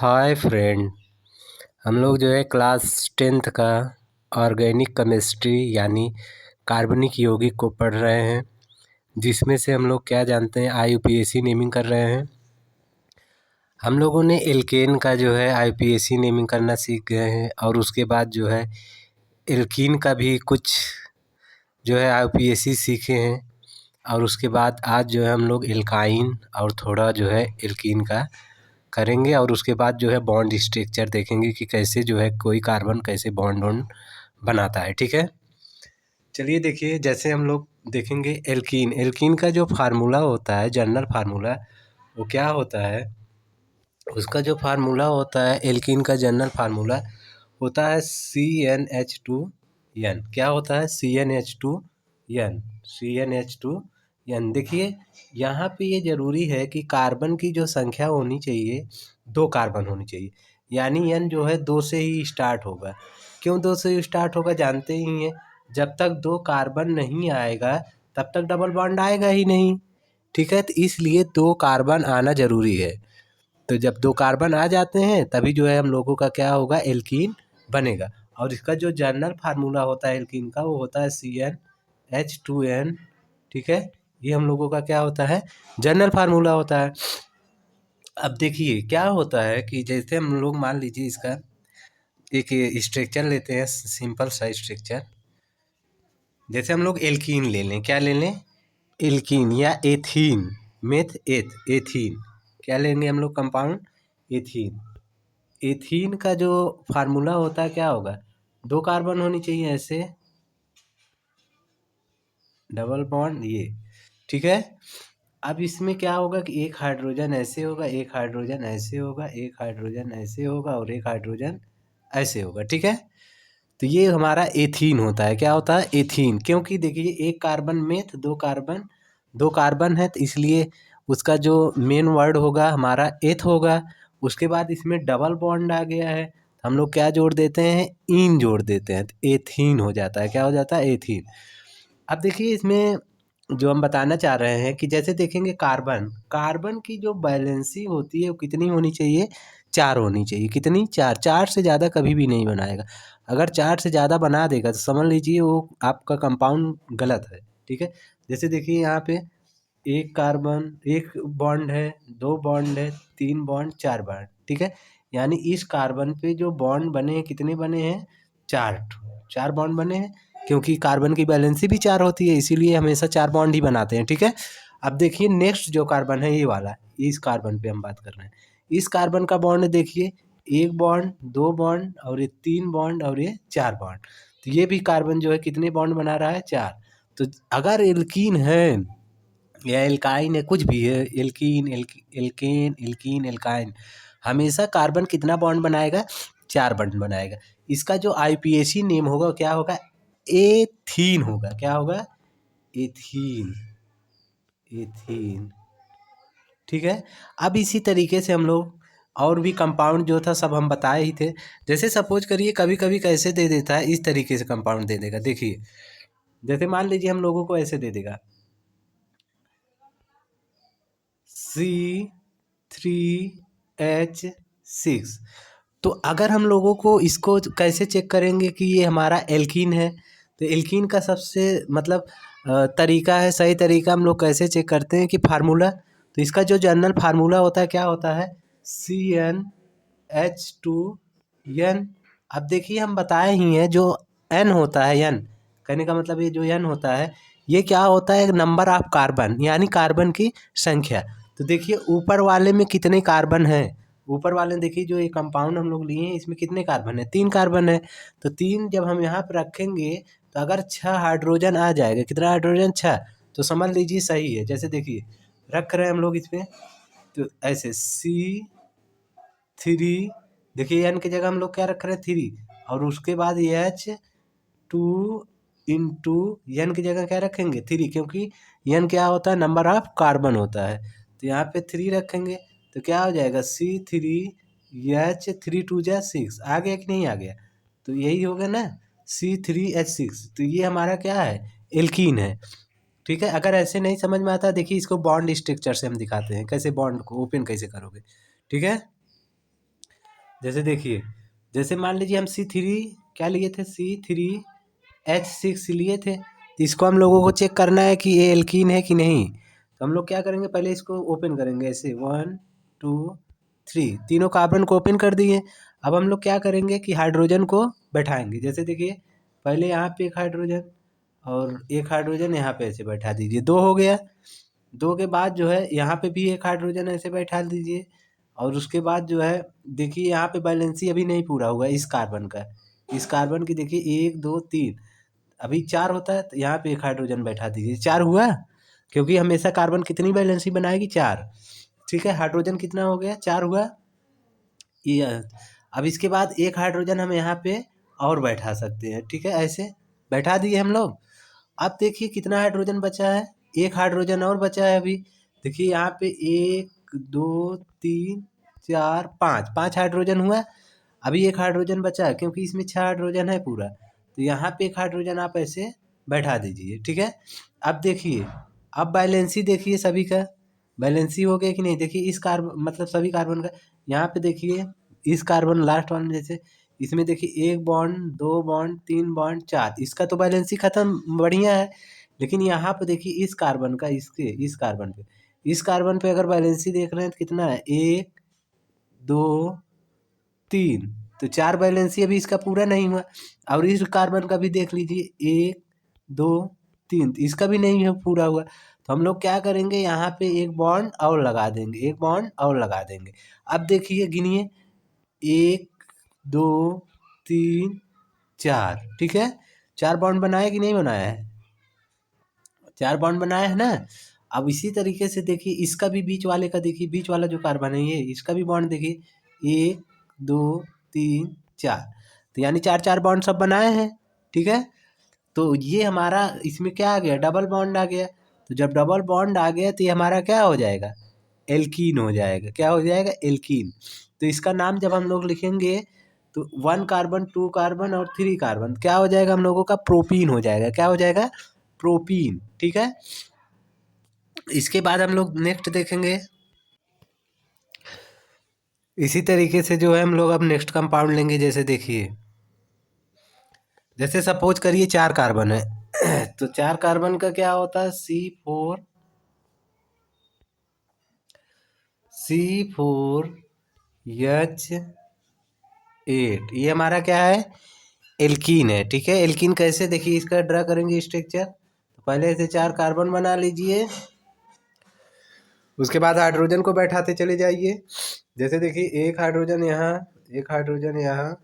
Hi friend. हम लोग जो है क्लास 10th का ऑर्गेनिक केमिस्ट्री यानी कार्बनिक यौगिक को पढ़ रहे हैं, जिसमें से हम लोग क्या जानते हैं, IUPAC नेमिंग कर रहे हैं। हम लोगों ने एल्केन का जो है IUPAC नेमिंग करना सीख गए हैं, और उसके बाद जो है एल्कीन का भी कुछ जो है IUPAC सीखे हैं। और उसके बाद आज जो है हम लोग एल्काइन और थोड़ा जो है एल्कीन का करेंगे, और उसके बाद जो है बॉन्ड स्ट्रक्चर देखेंगे कि कैसे जो है कोई कार्बन कैसे बॉन्ड वॉन्ड बनाता है। ठीक है, चलिए देखिए, जैसे हम लोग देखेंगे एल्कीन। एल्कीन का जो फार्मूला होता है, जनरल फार्मूला, वो क्या होता है? उसका जो फार्मूला होता है एल्कीन का जनरल फार्मूला होता है CnH2n। क्या होता है? CnH2n। CnH2n। देखिए, यहाँ पे ये ज़रूरी है कि कार्बन की जो संख्या होनी चाहिए, 2 कार्बन होनी चाहिए, यानी n जो है 2 से ही स्टार्ट होगा। क्यों 2 से स्टार्ट होगा? जानते ही हैं, जब तक 2 कार्बन नहीं आएगा तब तक डबल बॉन्ड आएगा ही नहीं। ठीक है, तो इसलिए 2 कार्बन आना ज़रूरी है। तो जब 2 कार्बन आ जाते हैं तभी जो है हम लोगों का क्या होगा, एल्कीन बनेगा। और इसका जो जनरल फार्मूला होता है एल्कीन का, वो होता है CnH2n। ठीक है, ये हम लोगों का क्या होता है, जनरल फार्मूला होता है। अब देखिए क्या होता है कि जैसे हम लोग मान लीजिए इसका एक स्ट्रक्चर लेते हैं, सिंपल सा स्ट्रक्चर। जैसे हम लोग एल्कीन ले लें, क्या ले लें? एल्कीन या एथीन, एथीन। क्या लेंगे हम लोग? Compound ethene. एथीन का जो फार्मूला होता है क्या होगा? 2 कार्बन होनी चाहिए ऐसे, डबल बॉन्ड ये। ठीक है, अब इसमें क्या होगा कि एक हाइड्रोजन ऐसे होगा, एक हाइड्रोजन ऐसे होगा, एक हाइड्रोजन ऐसे होगा, और एक हाइड्रोजन ऐसे होगा। ठीक है, तो ये हमारा एथीन होता है। क्या होता है? एथीन। क्योंकि देखिए, एक कार्बन मेथ, 2 कार्बन है, तो इसलिए उसका जो मेन वर्ड होगा हमारा एथ होगा। उसके बाद इसमें डबल बॉन्ड आ गया है, हम लोग क्या जोड़ देते हैं? इन जोड़ देते हैं, तो एथीन हो जाता है। क्या हो जाता है? एथीन। अब देखिए, इसमें जो हम बताना चाह रहे हैं कि जैसे देखेंगे कार्बन की जो वैलेंसी होती है वो कितनी होनी चाहिए? 4 होनी चाहिए। कितनी? 4। 4 से ज़्यादा कभी भी नहीं बनाएगा। अगर 4 से ज़्यादा बना देगा तो समझ लीजिए वो आपका कंपाउंड गलत है। ठीक है, जैसे देखिए यहाँ पे एक कार्बन, एक बॉन्ड है, 2 बॉन्ड है, 3 बॉन्ड, 4 बॉन्ड। ठीक है, यानी इस कार्बन पे जो बॉन्ड बने हैं कितने बने हैं? 4 बॉन्ड बने हैं, क्योंकि कार्बन की वैलेंसी भी 4 होती है, इसीलिए हमेशा 4 बॉन्ड ही बनाते हैं। ठीक है, अब देखिए नेक्स्ट जो कार्बन है ये वाला, इस कार्बन पे हम बात कर रहे हैं। इस कार्बन का बॉन्ड देखिए, 1 बॉन्ड, 2 बॉन्ड, और ये 3 बॉन्ड, और ये 4 बॉन्ड। तो ये भी कार्बन जो है कितने बॉन्ड बना रहा है? 4। तो अगर एल्कीन है या एल्काइन है, कुछ भी है, एल्कीन, एल्काइन, हमेशा कार्बन कितना बॉन्ड बनाएगा? 4 बॉन्ड बनाएगा। इसका जो IUPAC नेम होगा क्या होगा? एथीन होगा। क्या होगा? एथीन। एथीन। ठीक है, अब इसी तरीके से हम लोग और भी कंपाउंड जो था सब हम बताए ही थे। जैसे सपोज करिए कभी कभी कैसे दे देता है, इस तरीके से कंपाउंड दे देगा। देखिए, जैसे मान लीजिए हम लोगों को ऐसे दे देगा C3H6। तो अगर हम लोगों को इसको कैसे चेक करेंगे कि ये हमारा एल्कीन है, तो एल्कीन का सबसे मतलब तरीका है, सही तरीका हम लोग कैसे चेक करते हैं कि फार्मूला। तो इसका जो जनरल फार्मूला होता है क्या होता है? CnH2n। अब देखिए, हम बताए ही हैं जो n होता है, n कहने का मतलब ये जो n होता है ये क्या होता है? नंबर ऑफ कार्बन, यानी कार्बन की संख्या। तो देखिए ऊपर वाले में कितने कार्बन हैं? ऊपर वाले में देखिए, जो ये कंपाउंड हम लोग लिए हैं इसमें कितने कार्बन है? 3 कार्बन है। तो 3 जब हम यहाँ पर रखेंगे तो अगर 6 हाइड्रोजन आ जाएगा, कितना हाइड्रोजन? 6। तो समझ लीजिए सही है। जैसे देखिए रख रहे हैं हम लोग इस पे, तो ऐसे C3, देखिए n की जगह हम लोग क्या रख रहे हैं? 3, और उसके बाद H2 इंटू n की जगह क्या रखेंगे? 3, क्योंकि n क्या होता है? नंबर ऑफ कार्बन होता है। तो यहाँ पे 3 रखेंगे तो क्या हो जाएगा? C3H, 3 2 जा 6। आ गया कि नहीं आ गया? तो यही होगा ना, C3H6। तो ये हमारा क्या है? एल्कीन है। ठीक है, अगर ऐसे नहीं समझ में आता देखिए इसको बॉन्ड स्ट्रक्चर से हम दिखाते हैं, कैसे बॉन्ड को ओपन कैसे करोगे। ठीक है, जैसे देखिए, जैसे मान लीजिए हम C3 क्या लिए थे, C3H6 लिए थे, तो इसको हम लोगों को चेक करना है कि ये एल्कीन है कि नहीं। तो हम लोग क्या करेंगे, पहले इसको ओपन करेंगे ऐसे 1 2 3, तीनों कार्बन को ओपन कर दिए। अब हम लोग क्या करेंगे कि हाइड्रोजन को बैठाएंगे। जैसे देखिए, पहले यहाँ पे एक हाइड्रोजन और एक हाइड्रोजन यहाँ पे ऐसे बैठा दीजिए, 2 हो गया। 2 के बाद जो है यहाँ पे भी एक हाइड्रोजन ऐसे बैठा दीजिए, और उसके बाद जो है देखिए यहाँ पे बैलेंसी अभी नहीं पूरा हुआ है इस कार्बन का। इस कार्बन की देखिए 1 2 3, अभी 4 होता है, तो यहाँ पे एक हाइड्रोजन बैठा दीजिए। 4 हुआ, क्योंकि हमेशा कार्बन कितनी बैलेंसी बनाएगी, 4। ठीक है, हाइड्रोजन कितना हो गया, 4 हुआ। ये अब इसके बाद एक हाइड्रोजन हम यहाँ पे और बैठा सकते हैं। ठीक है, ऐसे बैठा दिए हम लोग। अब देखिए कितना हाइड्रोजन बचा है, एक हाइड्रोजन और बचा है अभी। देखिए यहाँ पे 1 2 3 4 5, 5 हाइड्रोजन हुआ। अभी एक हाइड्रोजन बचा है, क्योंकि इसमें 6 हाइड्रोजन है पूरा, तो यहाँ पे एक हाइड्रोजन आप ऐसे बैठा दीजिए। ठीक है, अब देखिए, अब बैलेंसी देखिए सभी का, बैलेंसी हो गया कि नहीं। देखिए इस कार्बन मतलब सभी कार्बन का, यहाँ पे देखिए इस कार्बन लास्ट वाले जैसे, इसमें देखिए 1 बॉन्ड 2 बॉन्ड 3 बॉन्ड 4, इसका तो बैलेंसी खत्म, बढ़िया है। लेकिन यहाँ पे देखिए इस कार्बन का, इसके इस कार्बन पे अगर बैलेंसी देख रहे हैं तो कितना है, 1 2 3, तो 4 बैलेंसी अभी इसका पूरा नहीं हुआ। और इस कार्बन का भी देख लीजिए 1 2 3, तो इसका भी नहीं है पूरा हुआ। तो हम लोग क्या करेंगे, यहाँ पे एक बॉन्ड और लगा देंगे, एक बॉन्ड और लगा देंगे। अब देखिए गिनिए, 1 2 3 4, ठीक है। 4 बॉन्ड बनाया कि नहीं बनाया है, 4 बॉन्ड बनाया है ना। अब इसी तरीके से देखिए इसका भी बीच वाले का, देखिए बीच वाला जो कार्बन है ये, इसका भी बॉन्ड देखिए 1 2 3 4, तो यानी 4 4 बॉन्ड सब बनाए हैं। ठीक है, तो ये हमारा इसमें क्या आ गया, डबल बॉन्ड आ गया। तो जब डबल बॉन्ड आ गया तो ये हमारा क्या हो जाएगा, एल्कीन हो जाएगा। क्या हो जाएगा, एल्कीन। तो इसका नाम जब हम लोग लिखेंगे तो 1 कार्बन 2 कार्बन और 3 कार्बन क्या हो जाएगा, हम लोगों का प्रोपीन हो जाएगा। क्या हो जाएगा, प्रोपीन। ठीक है, इसके बाद हम लोग नेक्स्ट देखेंगे। इसी तरीके से जो है हम लोग अब नेक्स्ट कंपाउंड लेंगे। जैसे देखिए, जैसे सपोज करिए 4 कार्बन है तो 4 कार्बन का क्या होता है, C4H8, ये हमारा क्या है, एल्कीन है। ठीक है, एल्कीन कैसे, देखिए इसका ड्रा करेंगे स्ट्रक्चर। तो पहले से 4 कार्बन बना लीजिए, उसके बाद हाइड्रोजन को बैठाते चले जाइए। जैसे देखिए एक हाइड्रोजन यहाँ, एक हाइड्रोजन यहाँ,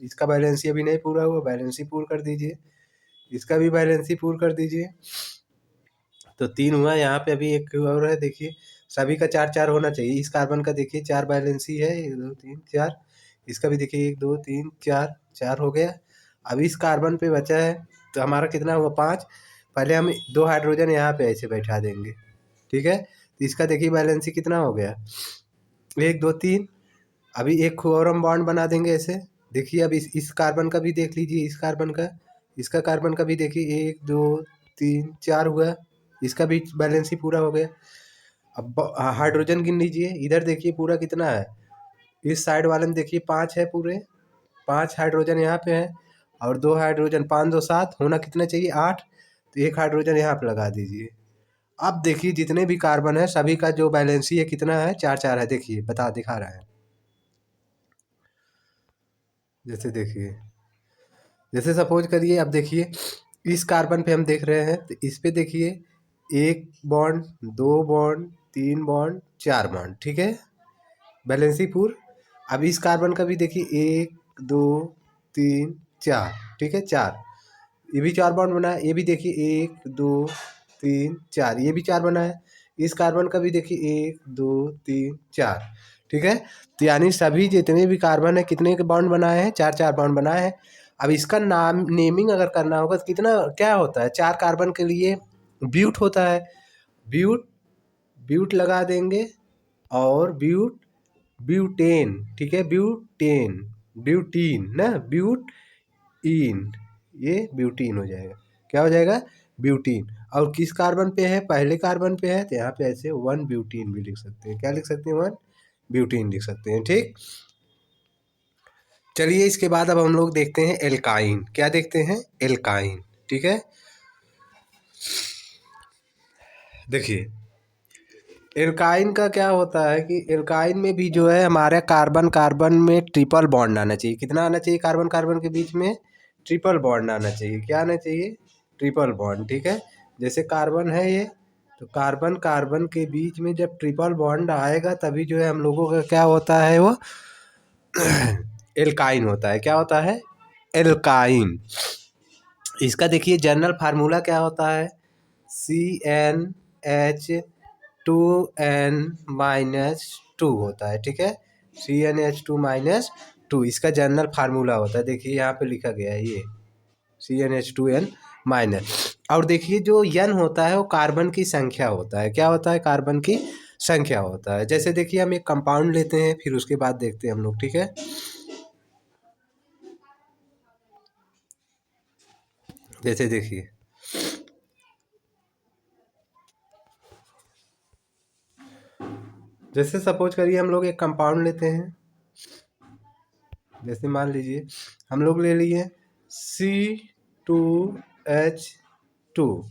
इसका बैलेंसी अभी नहीं पूरा हुआ, बैलेंसी पूर्ण कर दीजिए। इसका भी बैलेंसी पूर्ण कर दीजिए, तो 3 हुआ। यहाँ पे अभी एक और है, देखिए सभी का 4 4 होना चाहिए। इस कार्बन का देखिए 4 बैलेंसी है, 1 2 3 4। इसका भी देखिए 1 2 3 4, 4 हो गया। अब इस कार्बन पे बचा है, तो हमारा कितना हुआ, 5। पहले हम 2 हाइड्रोजन यहाँ पे ऐसे बैठा देंगे। ठीक है, तो इसका देखिए बैलेंसी कितना हो गया, 1 2 3। अभी एक और हम बॉन्ड बना देंगे ऐसे। देखिए अब इस कार्बन का भी देख लीजिए, इस कार्बन का, इसका कार्बन का भी देखिए 1 2 3 4 हुआ। इसका भी बैलेंस ही पूरा हो गया। अब हाइड्रोजन गिन लीजिए, इधर देखिए पूरा कितना है, इस साइड वाले में देखिए 5 है पूरे, 5 हाइड्रोजन यहाँ पे है, और 2 हाइड्रोजन, 5 2 7 होना कितना चाहिए, 8। तो एक हाइड्रोजन यहाँ पे लगा दीजिए। अब देखिए जितने भी कार्बन है सभी का जो बैलेंसी है कितना है, 4 4 है। देखिए दिखा रहा है। जैसे देखिए, जैसे सपोज करिए, अब देखिए इस कार्बन पे हम देख रहे हैं, तो इस पे देखिए 1 बॉन्ड 2 बॉन्ड 3 बॉन्ड 4 बॉन्ड। ठीक है, बैलेंसी पूर्ण। अब इस कार्बन का भी देखिए 1 2 3 4, ठीक है 4, ये भी 4 बॉन्ड बना है। ये भी देखिए 1 2 3 4, ये भी 4 बना है। इस कार्बन का भी देखिए 1 2 3 4। ठीक है, तो यानी सभी जितने भी कार्बन है कितने के बॉन्ड बनाए हैं, 4 4 बॉन्ड बनाए हैं। अब इसका नाम नेमिंग अगर करना होगा तो कितना क्या होता है, 4 कार्बन के लिए ब्यूट होता है, ब्यूट, ब्यूट लगा देंगे। और ब्यूटेन, ठीक है, ब्यूटेन, ब्यूटीन ना, ब्यूटीन, ये ब्यूटीन हो जाएगा। क्या हो जाएगा, ब्यूटीन। और किस कार्बन पे है, पहले कार्बन पे है, तो यहाँ पे ऐसे 1 ब्यूटीन भी लिख सकते हैं। क्या लिख सकते हैं, 1 ब्यूटीन लिख सकते हैं। ठीक, चलिए इसके बाद अब हम लोग देखते हैं एल्काइन। क्या देखते हैं? एल्काइन। ठीक है, देखिए एल्काइन का क्या होता है कि एल्काइन में भी जो है हमारे कार्बन कार्बन में ट्रिपल बॉन्ड आना चाहिए। कितना आना चाहिए? कार्बन कार्बन के बीच में ट्रिपल बॉन्ड आना चाहिए। क्या आना चाहिए? Triple bond. ठीक है, जैसे कार्बन है ये, तो कार्बन कार्बन के बीच में जब ट्रिपल बॉन्ड आएगा तभी जो है हम लोगों का क्या होता है, वो एल्काइन होता है। क्या होता है? एल्काइन। इसका देखिए जनरल फार्मूला क्या होता है? CnH2n-2 होता है। ठीक है, CnH2-2 इसका जनरल फार्मूला होता है। देखिए यहाँ पे लिखा गया है ये CnH2n माइनस। और देखिए जो n होता है वो कार्बन की संख्या होता है। क्या होता है? कार्बन की संख्या होता है। जैसे देखिए हम एक कंपाउंड लेते हैं, फिर उसके बाद देखते हैं हम लोग। ठीक है, जैसे देखिए जैसे सपोज करिए हम लोग एक कंपाउंड लेते हैं। जैसे मान लीजिए हम लोग ले लिए C2H2।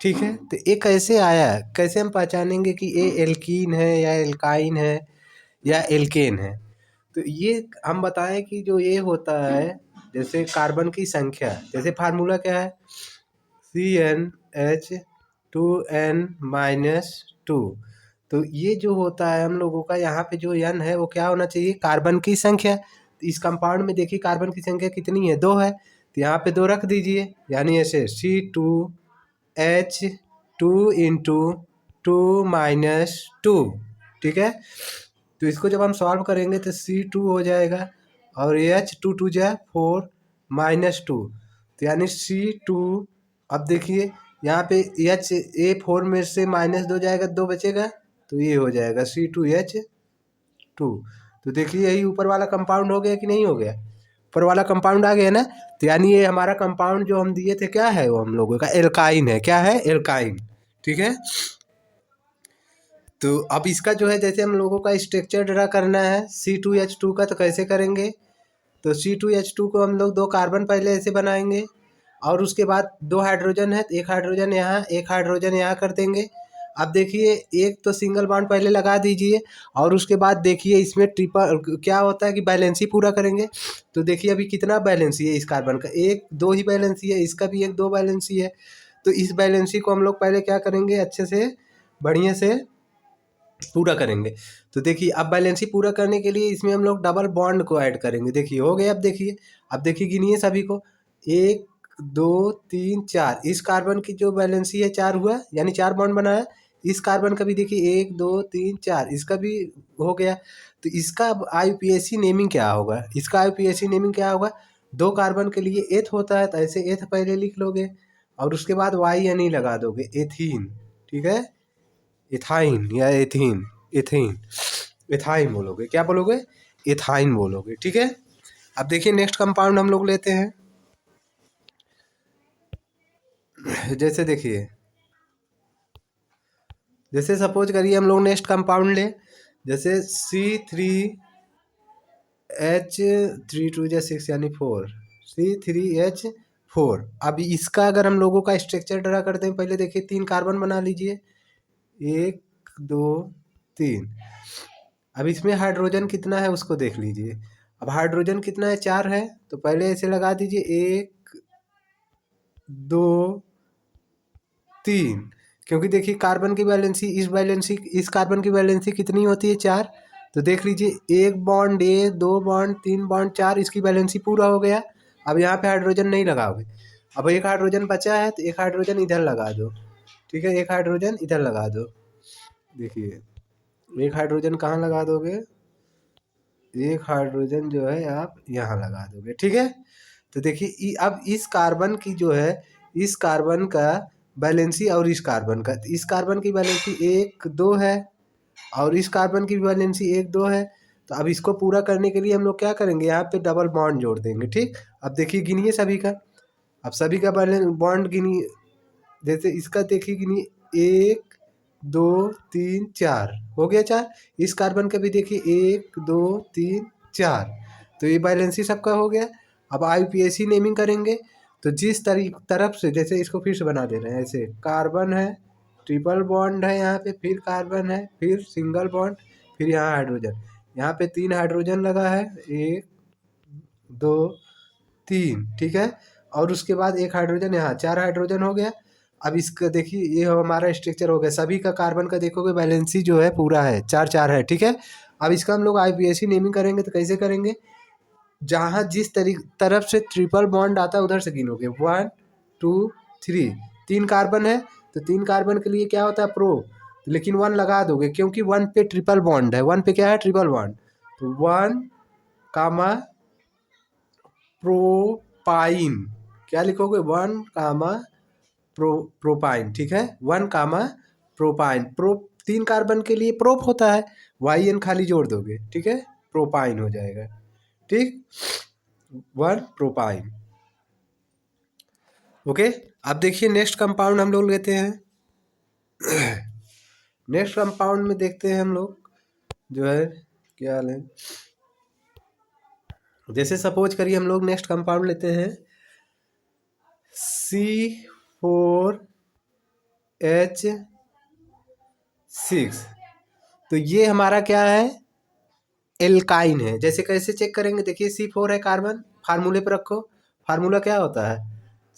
ठीक है, तो ये कैसे आया? कैसे हम पहचानेंगे कि ये एल्कीन है या एल्काइन है या एल्केन है? तो ये हम बताएं कि जो ये होता है, जैसे कार्बन की संख्या, जैसे फार्मूला क्या है? CnH2n-2। तो ये जो होता है हम लोगों का, यहाँ पे जो n है वो क्या होना चाहिए? कार्बन की संख्या। तो इस कंपाउंड में देखिए कार्बन की संख्या कितनी है? 2 है, तो यहाँ पे 2 रख दीजिए। यानी ऐसे C2H2 × 2 ठीक है, तो इसको जब हम सॉल्व करेंगे तो C2 हो जाएगा और H2 जा 4 -2, तो यानी C2। अब देखिए यहाँ पे H4 में से -2 जाएगा, 2 बचेगा, तो ये हो जाएगा C2H2। तो देखिए यही ऊपर वाला कंपाउंड हो गया कि नहीं हो गया? ऊपर वाला कंपाउंड आ गया ना, तो यानी ये हमारा कंपाउंड जो हम दिए थे क्या है? वो हम लोगों का एल्काइन है। क्या है? एल्काइन। ठीक है, तो अब इसका जो है, जैसे हम लोगों का स्ट्रक्चर ड्रा करना है C2H2 का, तो कैसे करेंगे? तो C2H2 को हम लोग 2 कार्बन पहले ऐसे बनाएंगे और उसके बाद 2 हाइड्रोजन है, तो एक हाइड्रोजन यहाँ, एक हाइड्रोजन यहाँ कर देंगे। अब देखिए एक तो सिंगल बॉन्ड पहले लगा दीजिए और उसके बाद देखिए इसमें ट्रिपल क्या होता है कि बैलेंस ही पूरा करेंगे। तो देखिए अभी कितना बैलेंस है इस कार्बन का? 1 2 ही बैलेंस है, इसका भी 1 2 बैलेंस है। तो इस बैलेंस को हम लोग पहले क्या करेंगे? अच्छे से बढ़िया से पूरा करेंगे। तो देखिए अब बैलेंसी पूरा करने के लिए इसमें हम लोग डबल बॉन्ड को ऐड करेंगे। देखिए हो गए। अब देखिए गिनिए सभी को, 1 2 3 4। इस कार्बन की जो बैलेंसी है 4 हुआ, यानी 4 बॉन्ड बनाया। इस कार्बन का भी देखिए 1 2 3 4, इसका भी हो गया। तो इसका अब आईयूपीएसी नेमिंग क्या होगा? इसका आईयूपीएसी नेमिंग क्या होगा? 2 कार्बन के लिए एथ होता है, तो ऐसे एथ पहले लिख लोगे और उसके बाद वाई एन ई लगा दोगे, एथीन। ठीक है, इथाइन या एथीन, एथीन, एथाइन बोलोगे। क्या बोलोगे? एथाइन बोलोगे। ठीक है, अब देखिए नेक्स्ट कंपाउंड हम लोग लेते हैं। जैसे देखिए, जैसे सपोज करिए हम लोग नेक्स्ट कंपाउंड ले, जैसे C3H3 2 6 यानी 4, C3H4। अब इसका अगर हम लोगों का स्ट्रक्चर ड्रा करते हैं, पहले देखिए 3 कार्बन बना लीजिए, 1 2 3। अब इसमें हाइड्रोजन कितना है उसको देख लीजिए। अब हाइड्रोजन कितना है? 4 है, तो पहले ऐसे लगा दीजिए 1 2 3। क्योंकि देखिए कार्बन की वैलेंसी इस कार्बन की वैलेंसी कितनी होती है? 4। तो देख लीजिए 1 बॉन्ड, 2 बॉन्ड, 3 बॉन्ड, 4, इसकी वैलेंसी पूरा हो गया। अब यहाँ पे हाइड्रोजन नहीं लगाओगे। अब एक हाइड्रोजन बचा है, तो एक हाइड्रोजन इधर लगा दो। ठीक है, एक हाइड्रोजन इधर लगा दो। देखिए एक हाइड्रोजन कहाँ लगा दोगे? एक हाइड्रोजन जो है आप यहाँ लगा दोगे। ठीक है, तो देखिए अब इस कार्बन की जो है, इस कार्बन का वैलेंसी और इस कार्बन का, इस कार्बन की वैलेंसी 1 2 है और इस कार्बन की वैलेंसी 1 2 है। तो अब इसको पूरा करने के लिए हम लोग क्या करेंगे? यहाँ पे डबल बॉन्ड जोड़ देंगे। ठीक, अब देखिए गिनिए सभी का। अब सभी का बॉन्ड गिनिए। जैसे इसका देखिए गिनिए, 1 2 3 4 हो गया 4। इस कार्बन का भी देखिए 1 2 3 4। तो ये बैलेंसी सबका हो गया। अब IUPAC नेमिंग करेंगे तो जिस तरफ से, जैसे इसको फिर से बना दे रहे हैं, ऐसे कार्बन है, ट्रिपल बॉन्ड है, यहाँ पे फिर कार्बन है, फिर सिंगल बॉन्ड, फिर यहाँ हाइड्रोजन। यहाँ पे 3 हाइड्रोजन लगा है, 1 2 3, ठीक है। और उसके बाद एक हाइड्रोजन, यहाँ 4 हाइड्रोजन हो गया। अब इसका देखिए, ये हमारा स्ट्रक्चर हो गया। सभी का कार्बन का देखोगे बैलेंसी जो है पूरा है, 4 है, ठीक है। अब इसका हम लोग IUPAC नेमिंग करेंगे तो कैसे करेंगे, जहाँ जिस तरफ से ट्रिपल बॉन्ड आता है उधर से गिनोगे, 1 2 3। 3 कार्बन है तो 3 कार्बन के लिए क्या होता है, प्रो, लेकिन 1 लगा दोगे क्योंकि 1 पे ट्रिपल बॉन्ड है, 1 पे क्या है, ट्रिपल बॉन्ड। तो 1 कामा प्रोपाइन, क्या लिखोगे, 1 कामा प्रोपाइन, ठीक है। 1 कामा प्रोपाइन, 3 कार्बन के लिए प्रोप होता है, YN खाली जोड़ दोगे, ठीक है, प्रोपाइन हो जाएगा, ठीक, 1 प्रोपाइन। ओके। अब देखिए नेक्स्ट कंपाउंड हम लोग लेते हैं। नेक्स्ट कंपाउंड में देखते हैं हम लोग जो है क्या लें, जैसे सपोज करिए हम लोग नेक्स्ट कंपाउंड लेते हैं C4H6। तो ये हमारा क्या है, एल्काइन है। जैसे कैसे चेक करेंगे, देखिए C4 है कार्बन, फार्मूले पर रखो। फार्मूला क्या होता है,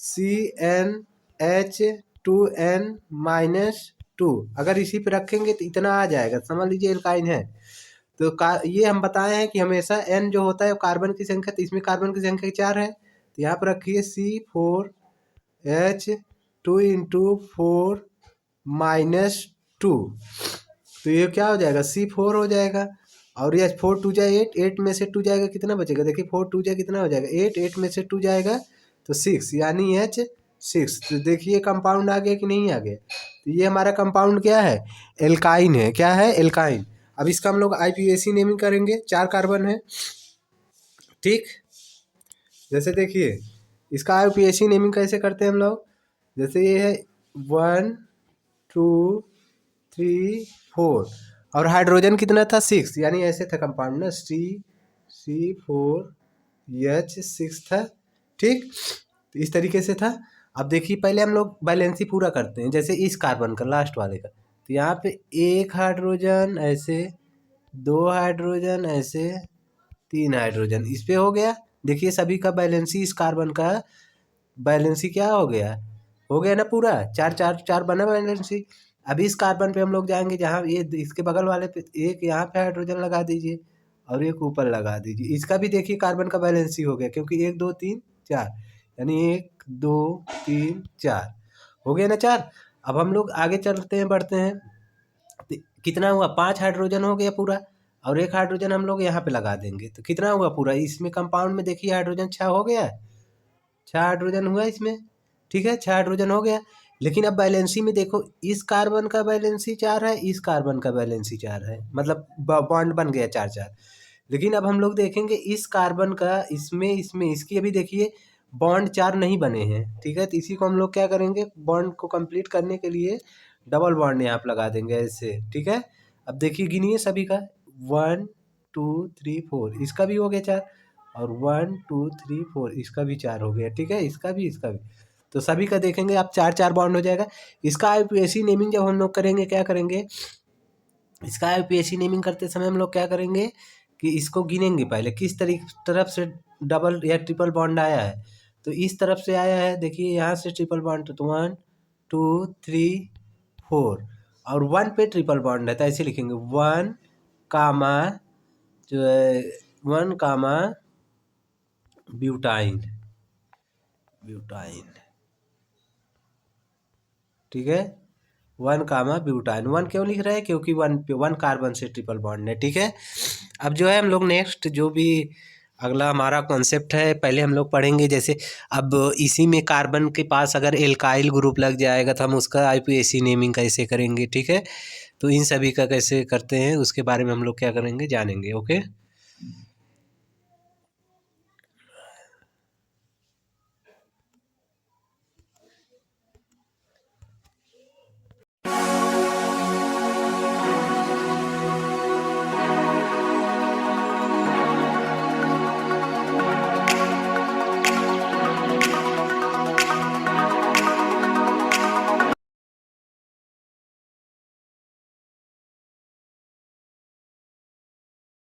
CnH2n-2। अगर इसी पे रखेंगे तो इतना आ जाएगा, समझ लीजिए एल्काइन है। तो ये हम बताए हैं कि हमेशा n जो होता है वो कार्बन की संख्या, तो इसमें कार्बन की संख्या 4 है, तो यहाँ पर रखिए C4H2 - 2। तो ये क्या हो जाएगा, C4 हो जाएगा। और ये 4 2 जाए 8, 8 में से 2 जाएगा, कितना बचेगा, देखिए 4 2 जाए कितना हो जाएगा, 8, 8 में से 2 जाएगा तो 6, यानी H6। तो देखिए कंपाउंड आ गया कि नहीं आ गया। तो ये हमारा कंपाउंड क्या है, एल्काइन है। क्या है, एल्काइन। अब इसका हम लोग IUPAC नेमिंग करेंगे, 4 कार्बन है, ठीक। जैसे देखिए इसका IUPAC नेमिंग कैसे करते हैं हम लोग, जैसे ये है 1 2 3 4, और हाइड्रोजन कितना था, 6, यानी ऐसे था कंपाउंड ना, C4H6 था, ठीक। तो इस तरीके से था। अब देखिए पहले हम लोग बैलेंसी पूरा करते हैं, जैसे इस कार्बन का लास्ट वाले का, तो यहाँ पे 1 हाइड्रोजन ऐसे, 2 हाइड्रोजन ऐसे, 3 हाइड्रोजन इस पे हो गया। देखिए सभी का बैलेंसी, इस कार्बन का बैलेंसी क्या हो गया ना पूरा, 4 4 4 बना बैलेंसी। अब इस कार्बन पे हम लोग जाएंगे, जहाँ ये इसके बगल वाले पे एक यहाँ पे हाइड्रोजन लगा दीजिए और एक ऊपर लगा दीजिए। इसका भी देखिए कार्बन का बैलेंसी हो गया, क्योंकि 1 2 3 4, यानी 1 2 3 4 हो गया ना 4। अब हम लोग आगे चलते हैं, बढ़ते हैं, तो कितना हुआ, 5 हाइड्रोजन हो गया पूरा, और एक हाइड्रोजन हम लोग यहाँ पे लगा देंगे, तो कितना हुआ पूरा, इसमें कंपाउंड में देखिए हाइड्रोजन 6 हो गया, 6 हाइड्रोजन हुआ इसमें, ठीक है, 6 हाइड्रोजन हो गया। लेकिन अब बैलेंसी में देखो, इस कार्बन का बैलेंसी 4 है, इस कार्बन का बैलेंसी 4 है, मतलब बॉन्ड बन गया 4 4। लेकिन अब हम लोग देखेंगे इस कार्बन का, इसमें इसकी अभी देखिए बॉन्ड 4 नहीं बने हैं, ठीक है। तो इसी को हम लोग क्या करेंगे, बॉन्ड को कंप्लीट करने के लिए डबल बॉन्ड यहाँ पे लगा देंगे ऐसे, ठीक है। अब देखिए गिनिए सभी का, 1 2 3 4, इसका भी हो गया 4, और 1 2 3 4 इसका भी 4 हो गया, ठीक है, इसका भी तो सभी का देखेंगे आप 4 4 बॉन्ड हो जाएगा। इसका IUPAC नेमिंग जब हम लोग करेंगे, क्या करेंगे, इसका IUPAC नेमिंग करते समय हम लोग क्या करेंगे कि इसको गिनेंगे पहले, किस तरफ से डबल या ट्रिपल बॉन्ड आया है। तो इस तरफ से आया है, देखिए यहाँ से ट्रिपल बॉन्ड, तो 1 2 3 4, और 1 पे ट्रिपल बॉन्ड है, तो ऐसे लिखेंगे 1 कामा जो है 1 कामा ब्यूटाइन, ठीक है, 1 कामा ब्यूटाइन। 1 क्यों लिख रहे हैं, क्योंकि 1 कार्बन से ट्रिपल बॉन्ड है, ठीक है। अब जो है हम लोग नेक्स्ट जो भी अगला हमारा कॉन्सेप्ट है, पहले हम लोग पढ़ेंगे, जैसे अब इसी में कार्बन के पास अगर एल्काइल ग्रुप लग जाएगा तो हम उसका IUPAC नेमिंग कैसे करेंगे, ठीक है। तो इन सभी का कैसे करते हैं उसके बारे में हम लोग क्या करेंगे, जानेंगे, ओके।